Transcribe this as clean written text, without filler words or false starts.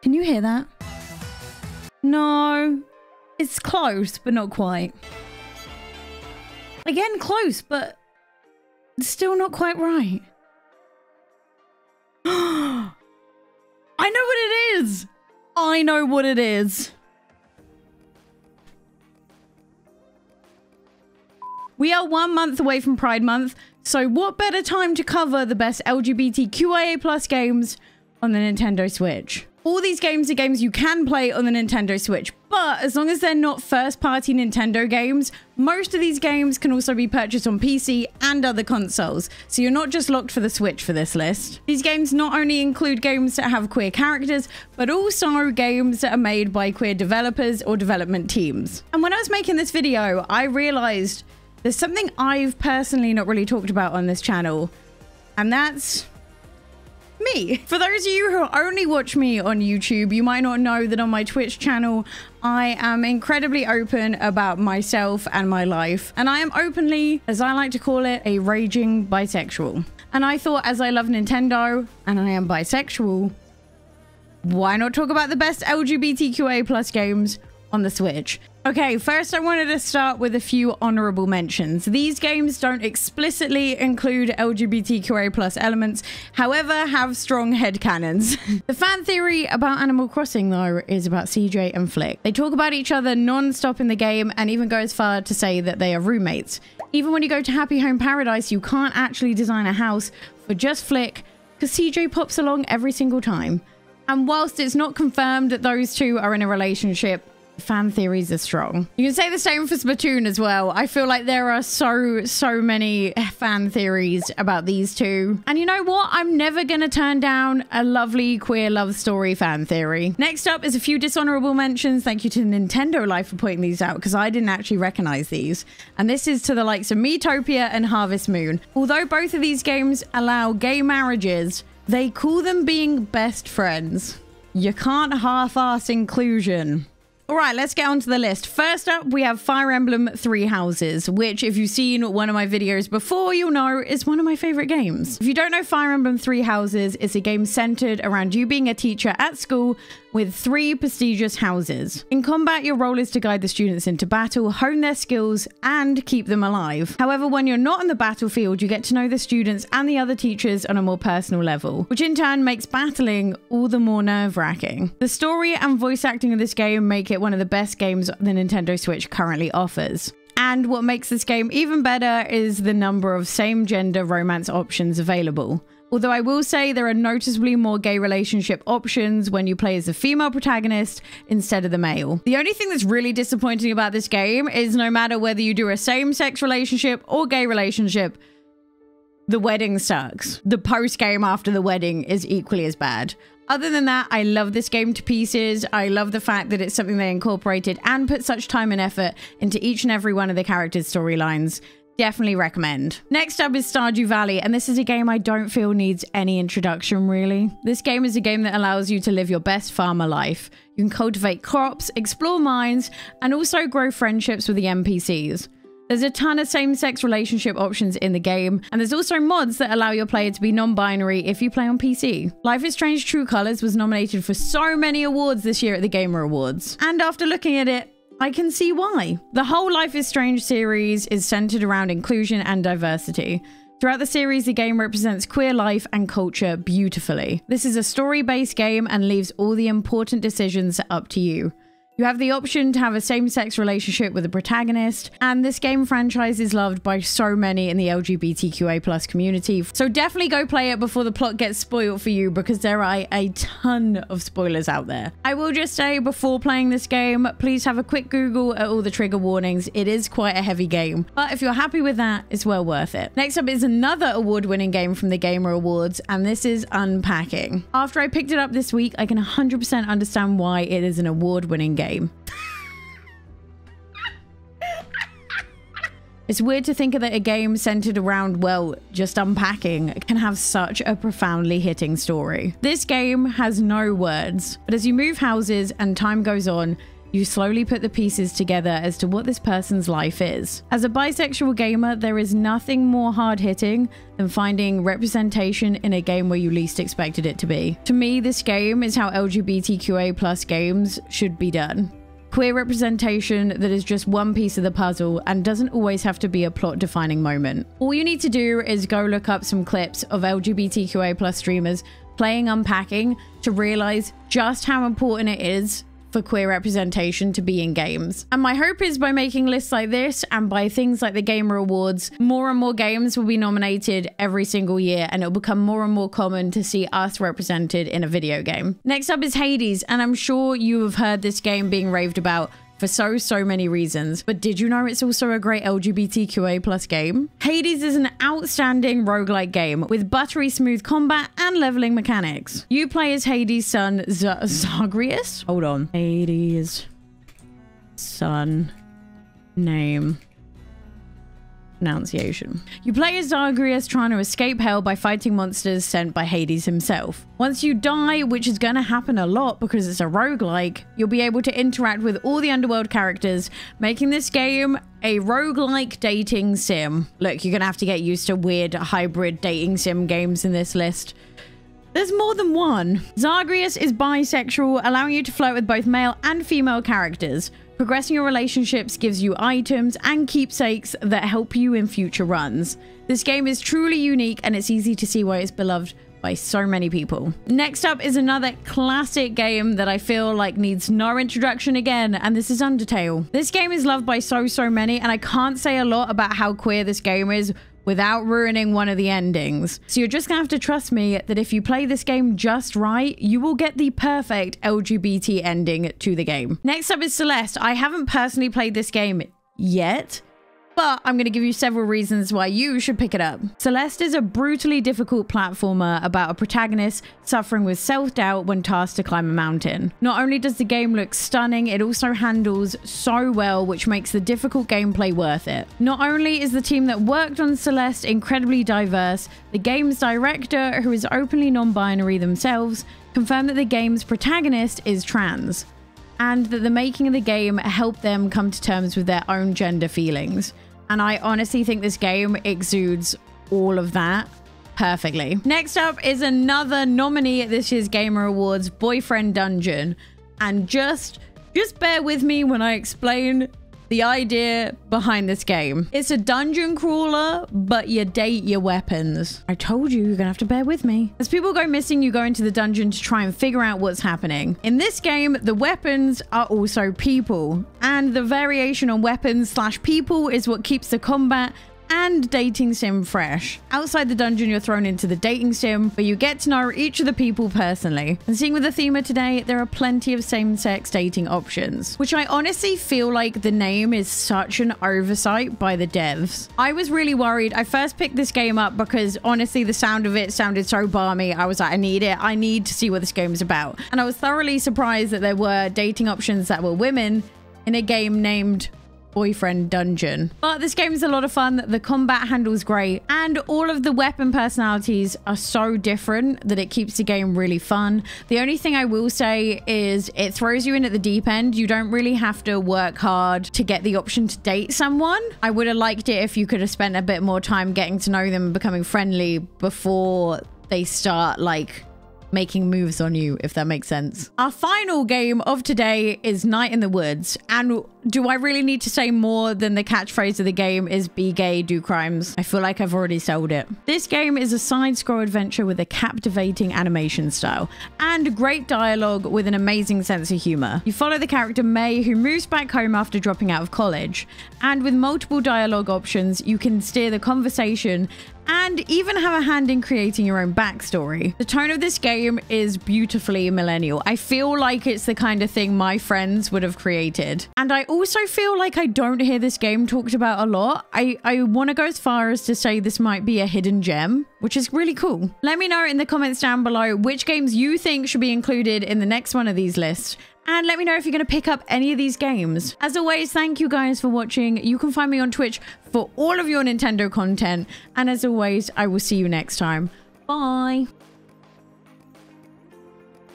Can you hear that? No. It's close, but not quite. Again, close, but still not quite right. I know what it is. I know what it is. We are 1 month away from Pride Month, so what better time to cover the best LGBTQIA+ games on the Nintendo Switch? All these games are games you can play on the Nintendo Switch, but as long as they're not first-party Nintendo games, most of these games can also be purchased on PC and other consoles, so you're not just locked for the Switch for this list. These games not only include games that have queer characters, but also games that are made by queer developers or development teams. And when I was making this video, I realized there's something I've personally not really talked about on this channel, and that's me. For those of you who only watch me on YouTube, you might not know that on my Twitch channel, I am incredibly open about myself and my life. And I am openly, as I like to call it, a raging bisexual. And I thought, as I love Nintendo and I am bisexual, why not talk about the best LGBTQIA+ games on the Switch? Okay, first I wanted to start with a few honorable mentions. These games don't explicitly include LGBTQIA+ elements, however, have strong headcanons. The fan theory about Animal Crossing, though, is about CJ and Flick. They talk about each other non-stop in the game and even go as far to say that they are roommates. Even when you go to Happy Home Paradise, you can't actually design a house for just Flick because CJ pops along every single time. And whilst it's not confirmed that those two are in a relationship, fan theories are strong. You can say the same for Splatoon as well. I feel like there are so many fan theories about these two. And you know what? I'm never gonna turn down a lovely queer love story fan theory. Next up is a few dishonorable mentions. Thank you to Nintendo Life for pointing these out because I didn't actually recognize these. And this is to the likes of Miitopia and Harvest Moon. Although both of these games allow gay marriages, they call them being best friends. You can't half-ass inclusion. All right, let's get on to the list. First up, we have Fire Emblem Three Houses, which if you've seen one of my videos before, you'll know is one of my favorite games. If you don't know Fire Emblem Three Houses, it's a game centered around you being a teacher at school with 3 prestigious houses. In combat, your role is to guide the students into battle, hone their skills, and keep them alive. However, when you're not on the battlefield, you get to know the students and the other teachers on a more personal level, which in turn makes battling all the more nerve-wracking. The story and voice acting of this game make it one of the best games the Nintendo Switch currently offers. And what makes this game even better is the number of same-gender romance options available. Although I will say there are noticeably more gay relationship options when you play as the female protagonist instead of the male. The only thing that's really disappointing about this game is no matter whether you do a same-sex relationship or gay relationship, the wedding sucks. The post-game after the wedding is equally as bad. Other than that, I love this game to pieces. I love the fact that it's something they incorporated and put such time and effort into each and every one of the characters' storylines. Definitely recommend. Next up is Stardew Valley, and this is a game I don't feel needs any introduction, really. This game is a game that allows you to live your best farmer life. You can cultivate crops, explore mines, and also grow friendships with the NPCs. There's a ton of same-sex relationship options in the game, and there's also mods that allow your player to be non-binary if you play on PC. Life is Strange True Colors was nominated for so many awards this year at the Gamer Awards, and after looking at it, I can see why. The whole Life is Strange series is centered around inclusion and diversity. Throughout the series, the game represents queer life and culture beautifully. This is a story-based game and leaves all the important decisions up to you. You have the option to have a same-sex relationship with the protagonist, and this game franchise is loved by so many in the LGBTQIA+ community, so definitely go play it before the plot gets spoiled for you because there are a ton of spoilers out there. I will just say before playing this game, please have a quick Google at all the trigger warnings. It is quite a heavy game, but if you're happy with that, it's well worth it. Next up is another award-winning game from the Gamer Awards, and this is Unpacking. After I picked it up this week, I can 100% understand why it is an award-winning game. It's weird to think that a game centered around, well, just unpacking can have such a profoundly hitting story. This game has no words, but as you move houses and time goes on, you slowly put the pieces together as to what this person's life is. As a bisexual gamer, there is nothing more hard-hitting than finding representation in a game where you least expected it to be. To me, this game is how LGBTQIA+ games should be done. Queer representation that is just one piece of the puzzle and doesn't always have to be a plot-defining moment. All you need to do is go look up some clips of LGBTQIA+ streamers playing Unpacking to realize just how important it is for queer representation to be in games. And my hope is by making lists like this and by things like the Gamer Awards, more and more games will be nominated every single year, and it'll become more and more common to see us represented in a video game. Next up is Hades, and I'm sure you have heard this game being raved about for so many reasons, but did you know it's also a great LGBTQIA+ game? Hades is an outstanding roguelike game with buttery smooth combat and leveling mechanics. You play as Hades' son Zagreus? Hold on. Hades' son name. Pronunciation. You play as Zagreus trying to escape hell by fighting monsters sent by Hades himself. Once you die, which is going to happen a lot because it's a roguelike, you'll be able to interact with all the Underworld characters, making this game a roguelike dating sim. Look, you're going to have to get used to weird hybrid dating sim games in this list. There's more than one. Zagreus is bisexual, allowing you to flirt with both male and female characters. Progressing your relationships gives you items and keepsakes that help you in future runs. This game is truly unique, and it's easy to see why it's beloved by so many people. Next up is another classic game that I feel like needs no introduction again, and this is Undertale. This game is loved by so many, and I can't say a lot about how queer this game is without ruining one of the endings. So you're just gonna have to trust me that if you play this game just right, you will get the perfect LGBT ending to the game. Next up is Celeste. I haven't personally played this game yet, but I'm going to give you several reasons why you should pick it up. Celeste is a brutally difficult platformer about a protagonist suffering with self-doubt when tasked to climb a mountain. Not only does the game look stunning, it also handles so well, which makes the difficult gameplay worth it. Not only is the team that worked on Celeste incredibly diverse, the game's director, who is openly non-binary themselves, confirmed that the game's protagonist is trans, and that the making of the game helped them come to terms with their own gender feelings. And I honestly think this game exudes all of that perfectly. Next up is another nominee at this year's Gamer Awards, Boyfriend Dungeon. And just bear with me when I explain the idea behind this game. It's a dungeon crawler, but you date your weapons. I told you, you're gonna have to bear with me. As people go missing, you go into the dungeon to try and figure out what's happening. In this game, the weapons are also people, and the variation on weapons / people is what keeps the combat and dating sim fresh. Outside the dungeon, you're thrown into the dating sim, where you get to know each of the people personally. And seeing with the theme of today, there are plenty of same-sex dating options, which I honestly feel like the name is such an oversight by the devs. I was really worried. I first picked this game up because honestly, the sound of it sounded so balmy. I was like, I need it. I need to see what this game is about. And I was thoroughly surprised that there were dating options that were women in a game named Boyfriend Dungeon. But this game is a lot of fun. The combat handles great, and all of the weapon personalities are so different that it keeps the game really fun. The only thing I will say is it throws you in at the deep end. You don't really have to work hard to get the option to date someone. I would have liked it if you could have spent a bit more time getting to know them and becoming friendly before they start like making moves on you, if that makes sense. Our final game of today is Night in the Woods. And do I really need to say more than the catchphrase of the game is be gay, do crimes? I feel like I've already sold it. This game is a side-scroll adventure with a captivating animation style and great dialogue with an amazing sense of humor. You follow the character May, who moves back home after dropping out of college. And with multiple dialogue options, you can steer the conversation and even have a hand in creating your own backstory. The tone of this game is beautifully millennial. I feel like it's the kind of thing my friends would have created. And I also feel like I don't hear this game talked about a lot. I want to go as far as to say this might be a hidden gem, which is really cool. Let me know in the comments down below which games you think should be included in the next one of these lists. And let me know if you're going to pick up any of these games. As always, thank you guys for watching. You can find me on Twitch for all of your Nintendo content. And as always, I will see you next time. Bye.